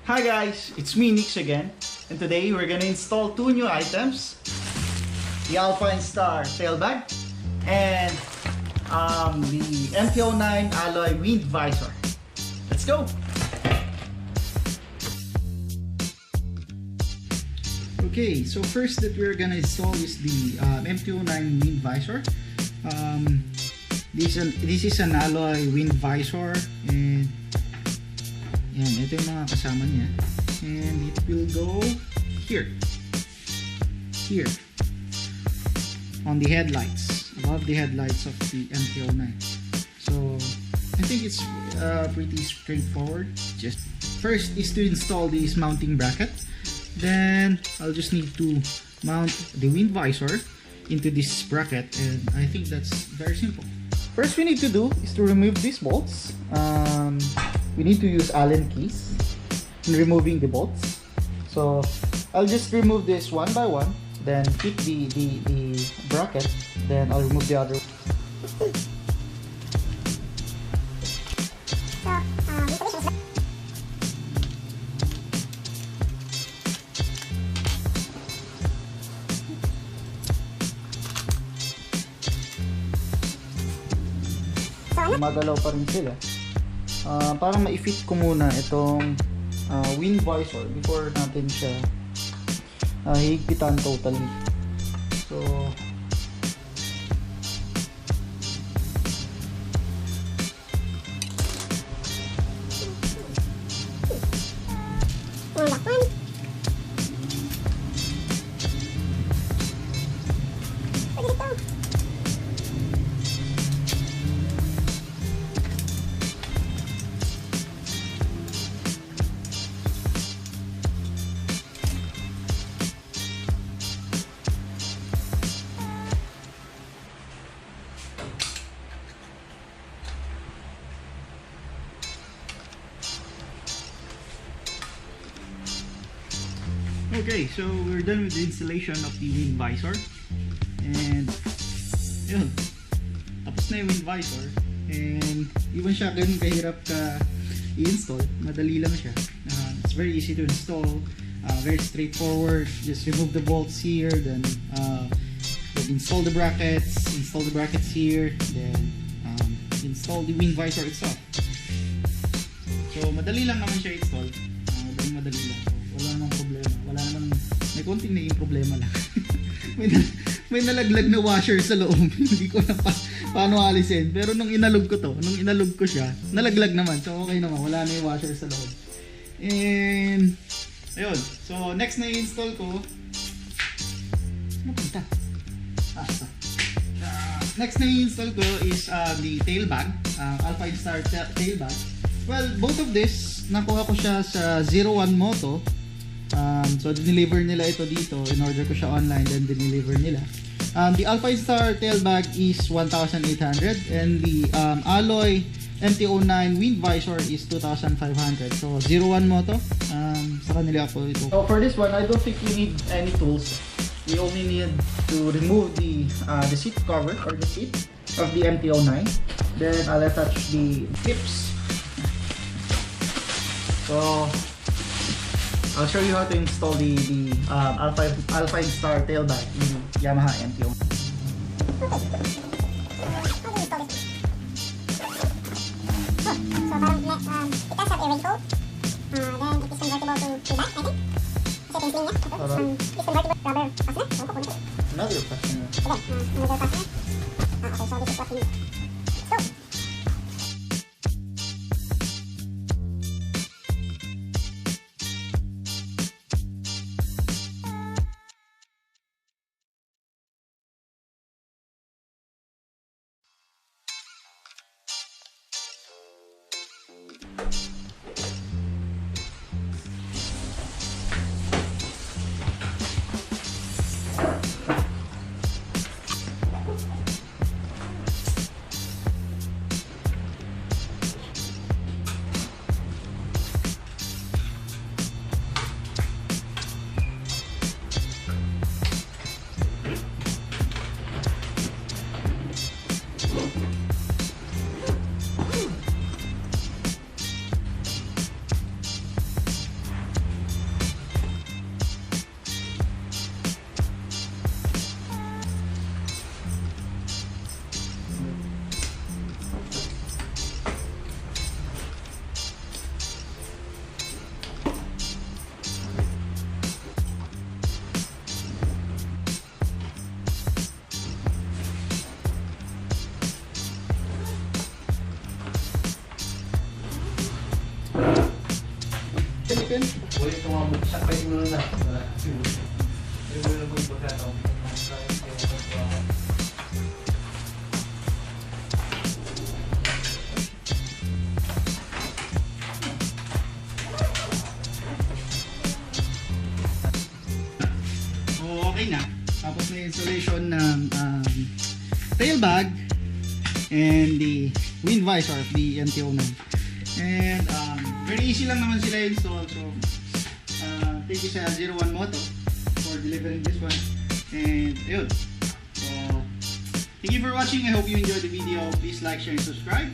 Hi guys, it's me Nix again, and today we're gonna install two new items: the Alpine Star tailbag and the MT09 alloy wind visor. Let's go! Okay, so first that we're gonna install is the MT09 wind visor. This is an alloy wind visor, and yan, ito yung mga kasama niya, and it will go here on the headlights, above the headlights of the MT09. So I think it's pretty straightforward. Just first is to install this mounting bracket, then I'll just need to mount the wind visor into this bracket, and I think that's very simple. First we need to do is to remove these bolts. We need to use Allen keys in removing the bolts. So I'll just remove this one by one, then keep the bracket, then I'll remove the other. Magalaw pa rin sila. Para ma-fit ko muna itong wind visor before natin siya higpitan totally. So okay, so we're done with the installation of the wind visor, and yun, tapos na yung wind visor, and even siya ganun kahirap ka i-install, madali lang siya. It's very easy to install, very straightforward. Just remove the bolts here, then install the brackets here, then install the wind visor itself. So madali lang naman siya install, madali lang. Wala namang problema. Wala namang, may konting naging problema lang. may nalaglag na washer sa loob. Hindi ko na paano alisin. Pero nung inalog ko siya, nalaglag naman. So okay naman, wala na yung washer sa loob. And ayun. So next na i-install ko. Ano punta? Next na i-install ko is the tailbag, Alpine Star tailbag. Well, both of this nakuha ko siya sa 01 Moto. So deliver nila ito dito, in order ko siya online, then deliver nila. The Alpine Star tailbag is 1,800, and the alloy MT09 wind visor is 2,500. So 01 Moto, sa kanila ako ito. So for this one, I don't think we need any tools. We only need to remove the seat cover or the seat of the MT09. Then I'll attach the clips. So I'll show you how to install the Alpine Star tailbag in Yamaha MT09. Another fastener. open. Boleh tuang sampai dulu lah. Boleh berkata. So, okay na. Tapos may installation ng tailbag and the wind visor of the MT09. And very easy lang naman sila install. So, thank you sa 01 Moto for delivering this one. And ayun. So, thank you for watching. I hope you enjoyed the video. Please like, share, and subscribe.